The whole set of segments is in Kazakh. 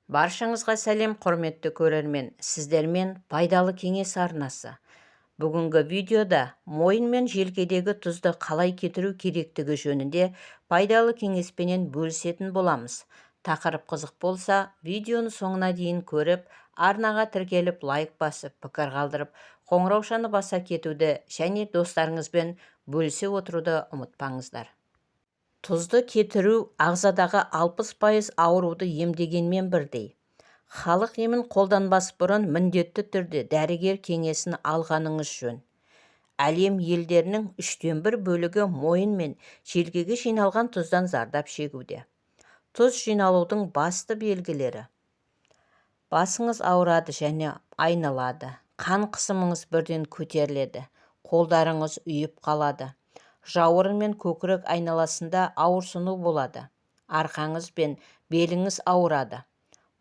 Баршаңызға сәлем, құрметті көрермен. Сіздермен пайдалы кеңес арнасы. Бүгінгі видеода мойын мен желкедегі тұзды қалай кетіру керектігі жөнінде пайдалы кеңеспенен бөлісетін боламыз. Тақырып қызық болса, видеоны соңына дейін көріп, арнаға тіркеліп лайк басып, пікір қалдырып, қоңыраушаны баса кетуді және достарыңызбен бөлісе отыруды ұмытпаңыздар. Тұзды кетіру ағзадағы 60% ауруды емдегенмен бірдей. Халық емін қолданбас бұрын міндетті түрде дәрігер кеңесін алғаныңыз жөн. Әлем елдерінің 1/3 бөлігі мойын мен желкеге жиналған тұздан зардап шегуде. Тұз жиналудың басты белгілері: басыңыз ауырады және айналады, қан қысымыңыз бірден көтеріледі, қолдарыңыз үйіп қалады, жауырын мен көкірек айналасында ауырсыну болады, арқаңыз бен беліңіз ауырады,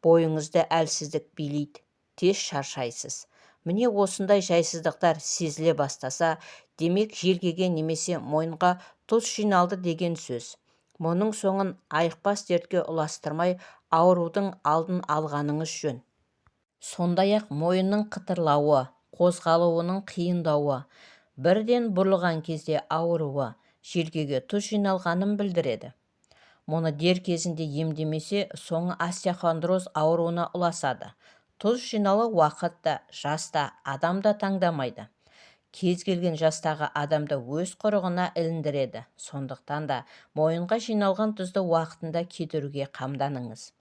бойыңызды әлсіздік билейді, тез шаршайсыз. Міне осындай жайсыздықтар сезіле бастаса, демек желкеге немесе мойынға тұз жиналды деген сөз. Мұның соңын айықпас дертке ұластырмай аурудың алдын алғаныңыз жөн. Сондай-ақ мойынның қытырлауы, қозғалуының қиындауы, бірден бұрылған кезде ауруы желкеге тұз жиналғанын білдіреді. Мұны дер кезінде емдемесе, соңы остеохондроз ауруына ұласады. Тұз жиналы уақытта, жаста адамда таңдамайды. Кез келген жастағы адамды өз құрығына іліндіреді. Сондықтан да мойынға жиналған тұзды уақытында кетіруге қамданыңыз.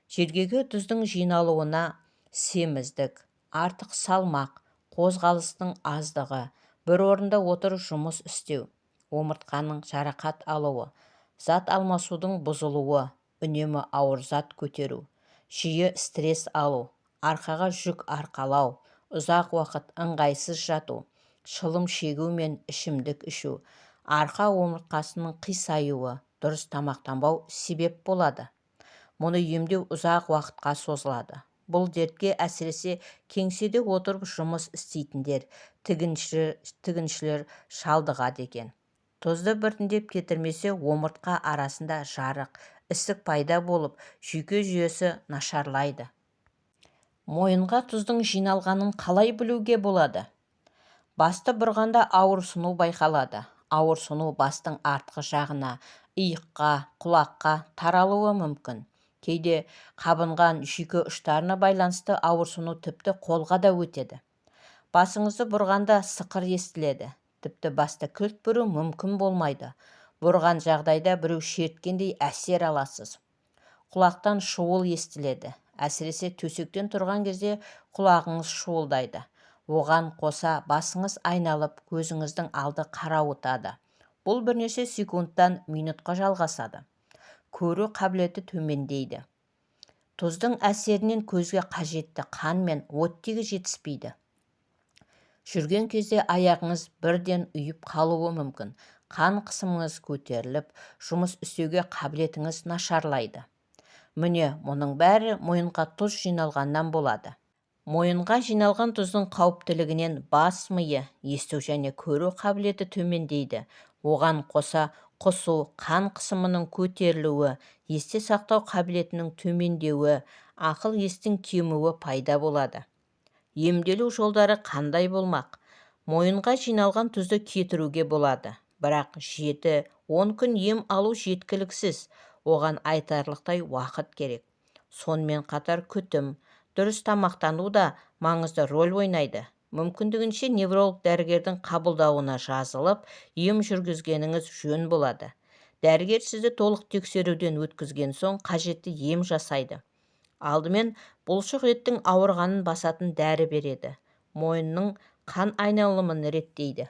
Желкеге тұздың жиналуына семіздік, артық салмақ, қозғалыстың аздығы, бір орында отырып жұмыс істеу, омыртқаның жарақат алуы, зат алмасудың бұзылуы, үнемі ауыр зат көтеру, жиі стресс алу, арқаға жүк арқалау, ұзақ уақыт ыңғайсыз жату, шылым шегу мен ішімдік ішу, арқа омыртқасының қисаюы, дұрыс тамақтанбау себеп болады. Мұны емдеу ұзақ уақытқа созылады. Бұл дертке әсіресе кеңседе отырып жұмыс істейтіндер, тігіншілер шалдығады екен. Тұзды біртіндеп кетірмесе, омыртқа арасында жарық, ісік пайда болып, жүйке жүйесі нашарлайды. Мойынға тұздың жиналғанын қалай білуге болады? Басты бұрғанда ауырсыну байқалады. Ауырсыну бастың артқы жағына, иыққа, құлаққа таралуы мүмкін. Кейде қабынған жүйке ұштарына байланысты ауырсыну тіпті қолға да өтеді. Басыңызды бұрғанда сықыр естіледі. Тіпті басты кілт бұру мүмкін болмайды. Бұрған жағдайда біреу шерткендей әсер аласыз. Құлақтан шуыл естіледі. Әсіресе төсектен тұрған кезде құлағыңыз шуылдайды. Оған қоса басыңыз айналып, көзіңіздің алды қарауытады. Бұл бірнеше секундтан минутқа жалғасады. Көру қабілеті төмендейді. Тұздың әсерінен көзге қажетті қан мен оттегі жетіспейді. Жүрген кезде аяғыңыз бірден үйіп қалуы мүмкін. Қан қысымыңыз көтеріліп, жұмыс істеуге қабілетіңіз нашарлайды. Міне, мұның бәрі мойынға тұз жиналғаннан болады. Мойынға жиналған тұздың қауіптілігінен бас миы, есту және көру қабілеті төмендейді. Оған қоса құсу, қан қысымының көтерілуі, есте сақтау қабілетінің төмендеуі, ақыл-естің кемуі пайда болады. Емделу жолдары қандай болмақ? Мойынға жиналған тұзды кетіруге болады. Бірақ 7-10 күн ем алу жеткіліксіз. Оған айтарлықтай уақыт керек. Сонымен қатар күтім, дұрыс тамақтану да маңызды рөл ойнайды. Мүмкіндігінше невролог дәрігердің қабылдауына жазылып, ем жүргізгеніңіз жөн болады. Дәрігер сізді толық тексеруден өткізген соң қажетті ем жасайды. Алдымен бұлшық еттің ауырғанын басатын дәрі береді. Мойынның қан айналымын реттейді.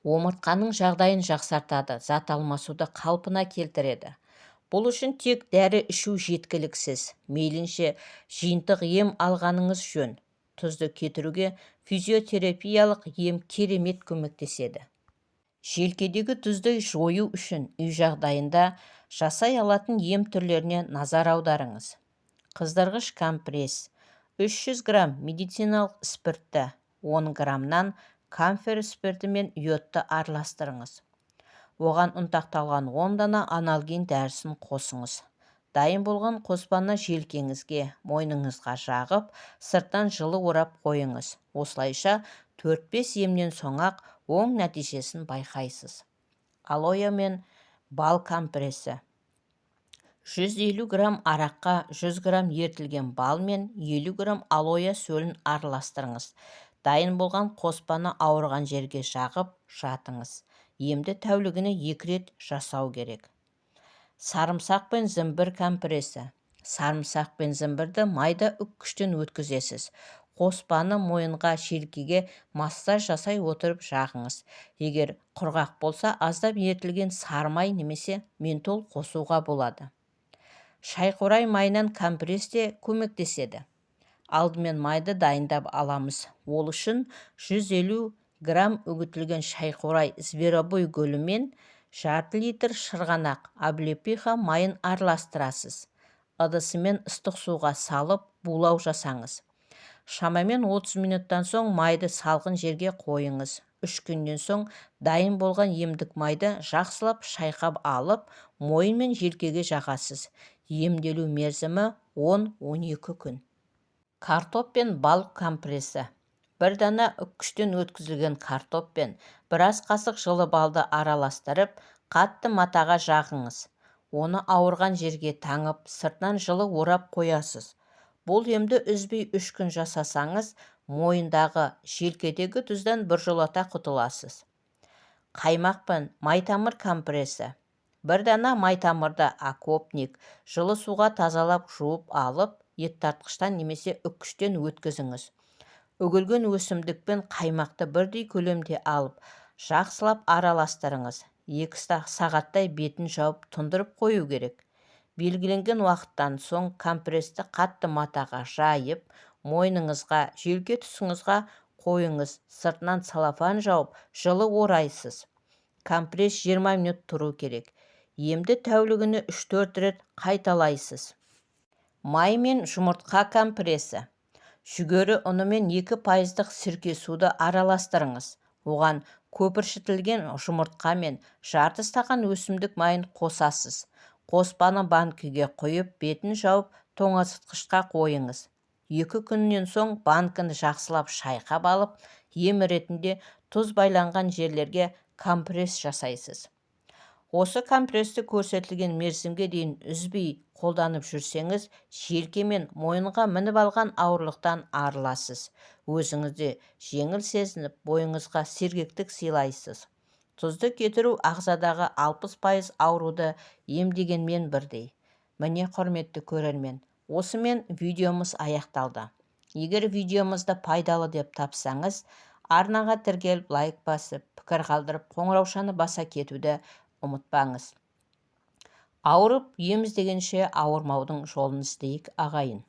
Омыртқаның жағдайын жақсартады, зат алмасуды қалпына келтіреді. Бұл үшін тек дәрі ішу жеткіліксіз. Мейлінше жиынтық ем алғаныңыз жөн. Тұзды кетіруге физиотерапиялық ем керемет көмектеседі. Желкедегі тұзды жою үшін үй жағдайында жасай алатын ем түрлеріне назар аударыңыз. Қыздырғыш компресс, 300 грамм медициналық спиртті, 10 граммнан камфер спирті мен йодты араластырыңыз. Оған ұнтақталған 10 дана анальгин дәрісін қосыңыз. Дайын болған қоспаны желкеңізге, мойныңызға жағып, сырттан жылы орап қойыңыз. Осылайша 4-5 емнен соң-ақ оң нәтижесін байқайсыз. Алоэ мен бал компрессы. 150 грамм араққа 100 грамм ертілген бал мен 50 грамм алоэ сөлін араластырыңыз. Дайын болған қоспаны ауырған жерге жағып жатыңыз. Емді тәулігіне 2 рет жасау керек. Сарымсақ пен зімбір компрессы. Сарымсақ пен зімбірді майда үккіштен өткізесіз. Қоспаны мойынға, желкеге массаж жасай отырып жағыңыз. Егер құрғақ болса, аздап ертілген сарымай немесе ментол қосуға болады. Шайқурай майынан компресс те көмектеседі. Алдымен майды дайындап аламыз. Ол үшін 150 грамм үгітілген шайқурай зверобой гүлі мен жарты литр шырғанақ облепиха майын араластырасыз. Ыдысымен ыстық суға салып булау жасаңыз. Шамамен 30 минуттан соң майды салқын жерге қойыңыз. 3 күннен соң дайын болған емдік майды жақсылап шайқап алып, мойын мен желкеге жағасыз. Емделу мерзімі 10-12 күн. Картоп пен бал компрессы. Бір дана үккіштен өткізілген картоп пен біраз қасық жылы балды араластырып, қатты матаға жағыңыз. Оны ауырған жерге таңып, сыртынан жылы орап қоясыз. Бұл емді үзбей 3 күн жасасаңыз, мойындағы, желкедегі тұздан біржолата құтыласыз. Қаймақ пен майтамыр компрессы. Бір дана майтамырды окопник, жылы суға тазалап жуып алып, еттартқыштан немесе үккіштен өткізіңіз. Үгілген өсімдік пен қаймақты бірдей көлемде алып, жақсылап араластырыңыз. 2 сағаттай бетін жауып тұндырып қою керек. Белгіленген уақыттан соң компрессті қатты матаға жайып, мойныңызға, желке тұсыңызға қойыңыз. Сыртынан целлофан жауып, жылы орайсыз. Компресс 20 минут тұру керек. Емді тәулігіне 3-4 рет қайталайсыз. Май мен жұмыртқа компрессы. Жүгері ұны мен 2% сірке суды араластырыңыз. Оған көпіршітілген жұмыртқа мен жарты стақан өсімдік майын қосасыз. Қоспаны банкіге құйып, бетін жауып, тоңазытқышқа қойыңыз. 2 күннен соң банкіні жақсылап шайқап алып, ем ретінде тұз байланған жерлерге компресс жасайсыз. Осы компрессті көрсетілген мерзімге дейін үзбей қолданып жүрсеңіз, желке мен мойынға мініп алған ауырлықтан арыласыз. Өзіңізді жеңіл сезініп, бойыңызға сергектік сыйлайсыз. Тұзды кетіру ағзадағы 60% ауруды емдегенмен бірдей. Міне, құрметті көрермен, осымен видеомыз аяқталды. Егер видеомызды пайдалы деп тапсаңыз, арнаға тіркеліп лайк басып, пікір қалдырып, қоңыраушаны баса кетуді ұмытпаңыз. Ауырып ем іздегенше ауырмаудың жолын іздейік ағайын.